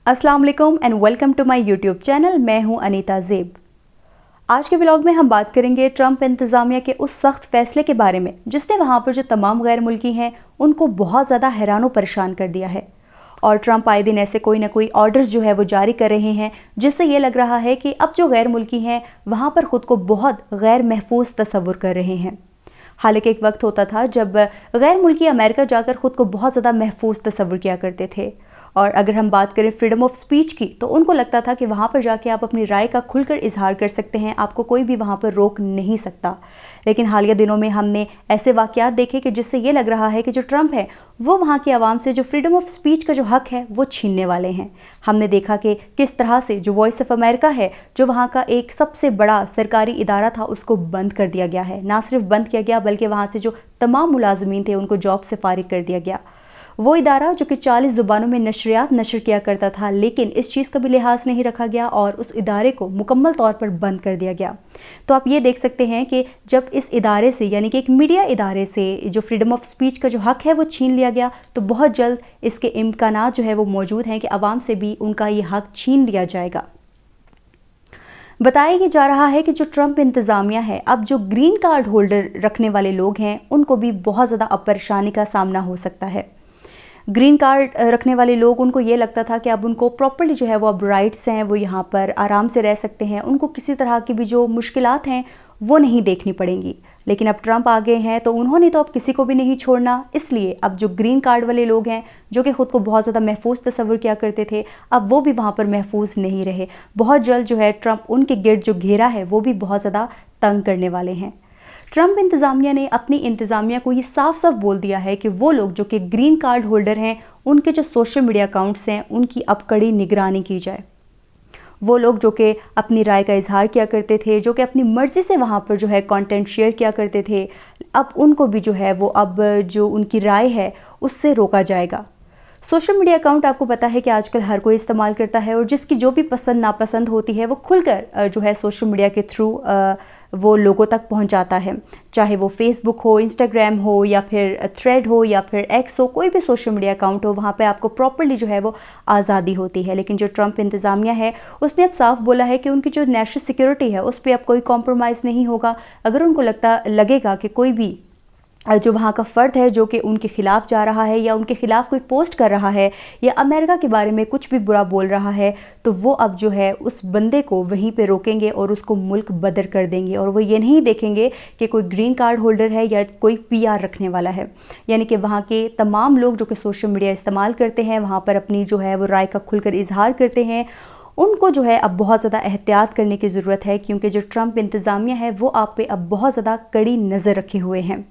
अस्सलाम वालेकुम and welcome to my YouTube channel. मैं हूं अनीता ज़ेब। आज के व्लॉग में हम बात करेंगे ट्रंप इंतज़ामिया के उस सख्त फैसले के बारे में जिसने वहां पर जो तमाम गैर मुल्की हैं उनको बहुत ज़्यादा हैरान व परेशान कर दिया है। और ट्रंप आए दिन ऐसे कोई ना कोई ऑर्डर्स जो है वो जारी कर रहे हैं जिससे ये लग रहा है कि अब जो गैर मुल्की हैं वहाँ पर ख़ुद को बहुत गैर महफूज तस्वुर कर रहे हैं। हालांकि एक वक्त होता था जब गैर मुल्की अमेरिका जाकर ख़ुद को बहुत ज़्यादा महफूज तस्वुर किया करते थे। और अगर हम बात करें फ्रीडम ऑफ स्पीच की तो उनको लगता था कि वहाँ पर जाके आप अपनी राय का खुलकर इजहार कर सकते हैं, आपको कोई भी वहाँ पर रोक नहीं सकता। लेकिन हालिया दिनों में हमने ऐसे वाक़यात देखे कि जिससे ये लग रहा है कि जो ट्रंप है वो वहाँ की आवाम से जो फ्रीडम ऑफ स्पीच का जो हक है वो छीनने वाले हैं। हमने देखा कि किस तरह से जो वॉइस ऑफ अमेरिका है, जो वहाँ का एक सबसे बड़ा सरकारी इदारा था, उसको बंद कर दिया गया है। ना सिर्फ बंद किया गया बल्कि वहाँ से जो तमाम मुलाजमीन थे उनको जॉब से फारिग कर दिया गया। वो इदारा जो कि 40 ज़ुबानों में नशरियात नशर किया करता था, लेकिन इस चीज़ का भी लिहाज नहीं रखा गया और उस इदारे को मुकम्मल तौर पर बंद कर दिया गया। तो आप ये देख सकते हैं कि जब इस इदारे से यानी कि एक मीडिया इदारे से जो फ्रीडम ऑफ स्पीच का जो हक है वो छीन लिया गया, तो बहुत जल्द इसके इम्कानात जो है वो मौजूद हैं कि आवाम से भी उनका ये हक छीन लिया जाएगा। बताया ये जा रहा है कि जो ट्रंप इंतज़ामिया है, अब जो ग्रीन कार्ड होल्डर रखने वाले लोग हैं उनको भी बहुत ज़्यादा अब परेशानी का सामना हो सकता है। ग्रीन कार्ड रखने वाले लोग, उनको ये लगता था कि अब उनको प्रॉपर्ली जो है वो अब राइट्स हैं, वो यहाँ पर आराम से रह सकते हैं, उनको किसी तरह की भी जो मुश्किलात हैं वो नहीं देखनी पड़ेंगी। लेकिन अब ट्रंप आ गए हैं तो उन्होंने तो अब किसी को भी नहीं छोड़ना, इसलिए अब जो ग्रीन कार्ड वाले लोग हैं जो कि ख़ुद को बहुत ज़्यादा महफूज तस्वुर किया करते थे, अब वो भी वहाँ पर महफूज नहीं रहे। बहुत जल्द जो है ट्रंप उनके गिर्द जो घेरा है वो भी बहुत ज़्यादा तंग करने वाले हैं। ट्रंप इंतज़ामिया ने अपनी इंतज़ामिया को ये साफ साफ बोल दिया है कि वो लोग जो कि ग्रीन कार्ड होल्डर हैं उनके जो सोशल मीडिया अकाउंट्स हैं उनकी अब कड़ी निगरानी की जाए। वो लोग जो कि अपनी राय का इजहार किया करते थे, जो कि अपनी मर्ज़ी से वहाँ पर जो है कंटेंट शेयर किया करते थे, अब उनको भी जो है वो अब जो उनकी राय है उससे रोका जाएगा। सोशल मीडिया अकाउंट आपको पता है कि आजकल हर कोई इस्तेमाल करता है और जिसकी जो भी पसंद नापसंद होती है वो खुलकर जो है सोशल मीडिया के थ्रू वो लोगों तक पहुंचाता है। चाहे वो फेसबुक हो, इंस्टाग्राम हो या फिर थ्रेड हो या फिर एक्स हो, कोई भी सोशल मीडिया अकाउंट हो, वहाँ पे आपको प्रॉपर्ली जो है वो आज़ादी होती है। लेकिन जो ट्रंप इंतज़ामिया है उसने अब साफ बोला है कि उनकी जो नेशनल सिक्योरिटी है उस पर अब कोई कॉम्प्रोमाइज़ नहीं होगा। अगर उनको लगेगा कि कोई भी जो वहाँ का फ़र्द है जो कि उनके ख़िलाफ़ जा रहा है या उनके ख़िलाफ़ कोई पोस्ट कर रहा है या अमेरिका के बारे में कुछ भी बुरा बोल रहा है, तो वो अब जो है उस बंदे को वहीं पे रोकेंगे और उसको मुल्क बदर कर देंगे। और वो ये नहीं देखेंगे कि कोई ग्रीन कार्ड होल्डर है या कोई PR रखने वाला है। यानी कि वहाँ के तमाम लोग जो कि सोशल मीडिया इस्तेमाल करते हैं, वहाँ पर अपनी जो है वो राय का खुलकर इजहार करते हैं, उनको जो है अब बहुत ज़्यादा एहतियात करने की ज़रूरत है, क्योंकि जो ट्रंप इंतज़ामिया है वो आप पे अब बहुत ज़्यादा कड़ी नज़र रखे हुए हैं।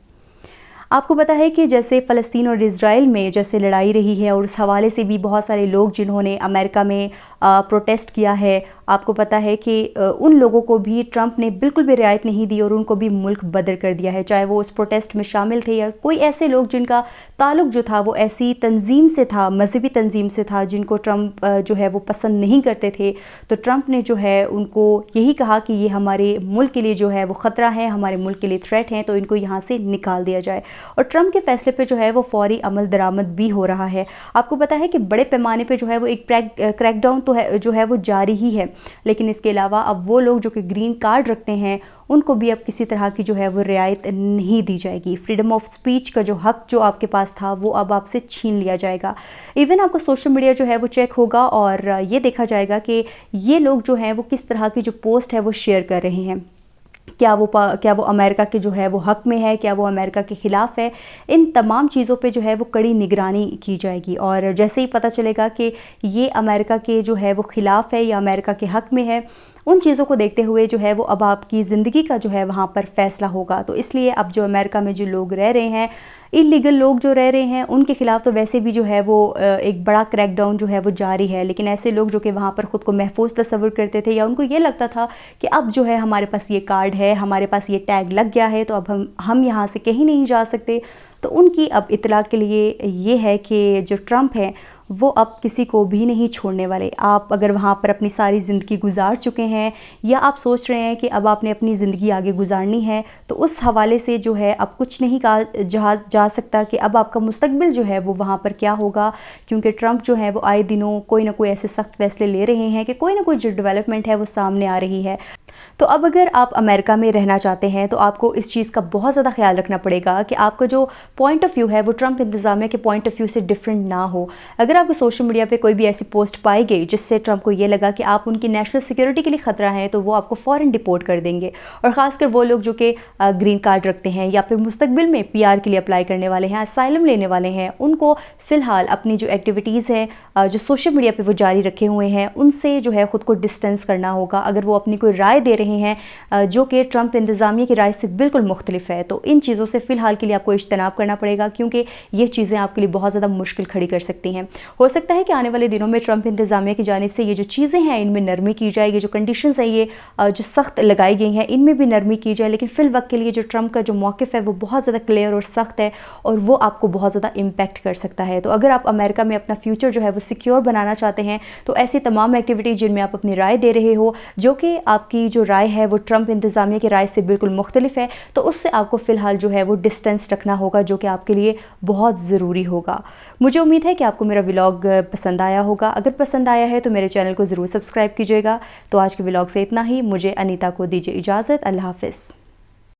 आपको पता है कि जैसे फ़लस्तीन और इज़राइल में जैसे लड़ाई रही है और उस हवाले से भी बहुत सारे लोग जिन्होंने अमेरिका में प्रोटेस्ट किया है, आपको पता है कि उन लोगों को भी ट्रंप ने बिल्कुल भी रियायत नहीं दी और उनको भी मुल्क बदर कर दिया है, चाहे वो उस प्रोटेस्ट में शामिल थे या कोई ऐसे लोग जिनका ताल्लुक़ जो था वो ऐसी तंजीम से था, मजहबी तंजीम से था, जिनको ट्रंप जो है वो पसंद नहीं करते थे। तो ट्रंप ने जो है उनको यही कहा कि ये हमारे मुल्क के लिए जो है वो ख़तरा है, हमारे मुल्क के लिए थ्रेट हैं, तो इनको यहाँ से निकाल दिया जाए। और ट्रंप के फैसले पे जो है वो फौरी अमल दरामद भी हो रहा है। आपको पता है कि बड़े पैमाने पे जो है वो एक क्रैकडाउन तो है जो है वो जारी ही है, लेकिन इसके अलावा अब वो लोग जो कि ग्रीन कार्ड रखते हैं उनको भी अब किसी तरह की जो है वो रियायत नहीं दी जाएगी। फ्रीडम ऑफ स्पीच का जो हक जो आपके पास था वो अब आपसे छीन लिया जाएगा। इवन आपका सोशल मीडिया जो है वो चेक होगा और ये देखा जाएगा कि ये लोग जो हैं वो किस तरह की जो पोस्ट है वो शेयर कर रहे हैं, क्या वो अमेरिका के जो है वो हक़ में है, क्या वो अमेरिका के ख़िलाफ़ है। इन तमाम चीज़ों पे जो है वो कड़ी निगरानी की जाएगी और जैसे ही पता चलेगा कि ये अमेरिका के जो है वो ख़िलाफ़ है या अमेरिका के हक़ में है, उन चीज़ों को देखते हुए जो है वो अब आपकी ज़िंदगी का जो है वहाँ पर फ़ैसला होगा। तो इसलिए अब जो अमेरिका में जो लोग रह रहे हैं, इलीगल लोग जो रह रहे हैं, उनके ख़िलाफ़ तो वैसे भी जो है वो एक बड़ा क्रैकडाउन जो है वो जारी है। लेकिन ऐसे लोग जो कि वहाँ पर ख़ुद को महफूज तस्वुर करते थे या उनको ये लगता था कि अब जो है हमारे पास ये कार्ड है, हमारे पास ये टैग लग गया है, तो अब हम यहाँ से कहीं नहीं जा सकते, تو ان کی اب اطلاع کے لیے یہ ہے کہ جو ٹرمپ ہیں وہ اب کسی کو بھی نہیں چھوڑنے والے۔ آپ اگر وہاں پر اپنی ساری زندگی گزار چکے ہیں یا آپ سوچ رہے ہیں کہ اب آپ نے اپنی زندگی آگے گزارنی ہے، تو اس حوالے سے جو ہے اب کچھ نہیں کہا جا سکتا کہ اب آپ کا مستقبل جو ہے وہ وہاں پر کیا ہوگا، کیونکہ ٹرمپ جو ہے وہ آئے دنوں کوئی نہ کوئی ایسے سخت فیصلے لے رہے ہیں کہ کوئی نہ کوئی جو ڈیولپمنٹ ہے وہ سامنے آ رہی ہے۔ تو اب اگر آپ امریکہ میں رہنا چاہتے ہیں تو آپ کو اس چیز کا بہت زیادہ خیال رکھنا پڑے گا کہ آپ کا جو پوائنٹ آف ویو ہے وہ ٹرمپ انتظامیہ کے پوائنٹ آف ویو سے ڈیفرنٹ نہ ہو۔ اگر آپ کو سوشل میڈیا پہ کوئی بھی ایسی پوسٹ پائی گئی جس سے ٹرمپ کو یہ لگا کہ آپ ان کی نیشنل سیکیورٹی کے لیے خطرہ ہیں، تو وہ آپ کو فوراً ڈپورٹ کر دیں گے، اور خاص کر وہ لوگ جو کہ گرین کارڈ رکھتے ہیں یا پھر مستقبل میں پی آر کے لیے اپلائی کرنے والے ہیں، اسائلم لینے والے ہیں، ان کو فی الحال اپنی جو ایکٹیویٹیز ہیں جو سوشل میڈیا پہ وہ جاری رکھے ہوئے ہیں ان سے جو ہے خود کو ڈسٹینس کرنا ہوگا۔ اگر وہ اپنی کوئی رائے دے رہے ہیں جو کہ ٹرمپ انتظامیہ کی رائے سے بالکل مختلف ہے، تو ان چیزوں سے فی الحال کے لیے آپ کو اجتناب کرنا پڑے گا، کیونکہ یہ چیزیں آپ کے لیے بہت زیادہ مشکل کھڑی کر سکتی ہیں۔ ہو سکتا ہے کہ آنے والے دنوں میں ٹرمپ انتظامیہ کی جانب سے یہ جو چیزیں ہیں ان میں نرمی کی جائے، یہ جو کنڈیشنز ہیں یہ جو سخت لگائی گئی ہیں ان میں بھی نرمی کی جائے، لیکن فی الوقت کے لیے جو ٹرمپ کا جو موقف ہے وہ بہت زیادہ کلیئر اور سخت ہے، اور وہ آپ کو بہت زیادہ امپیکٹ کر سکتا ہے۔ تو اگر آپ امریکہ میں اپنا فیوچر جو ہے وہ سیکیور بنانا چاہتے ہیں تو ایسی تمام ایکٹیویٹی جن میں آپ اپنی رائے دے رہے ہو، جو کہ آپ کی جو رائے ہے وہ ٹرمپ انتظامیہ کی رائے سے بالکل مختلف ہے، تو اس سے آپ کو فی الحال جو ہے وہ ڈسٹینس رکھنا ہوگا، جو کہ آپ کے لیے بہت ضروری ہوگا۔ مجھے امید ہے کہ آپ کو میرا ولاگ پسند آیا ہوگا۔ اگر پسند آیا ہے تو میرے چینل کو ضرور سبسکرائب کیجیے گا۔ تو آج کے ولاگ سے اتنا ہی، مجھے انیتا کو دیجیے اجازت۔ اللہ حافظ۔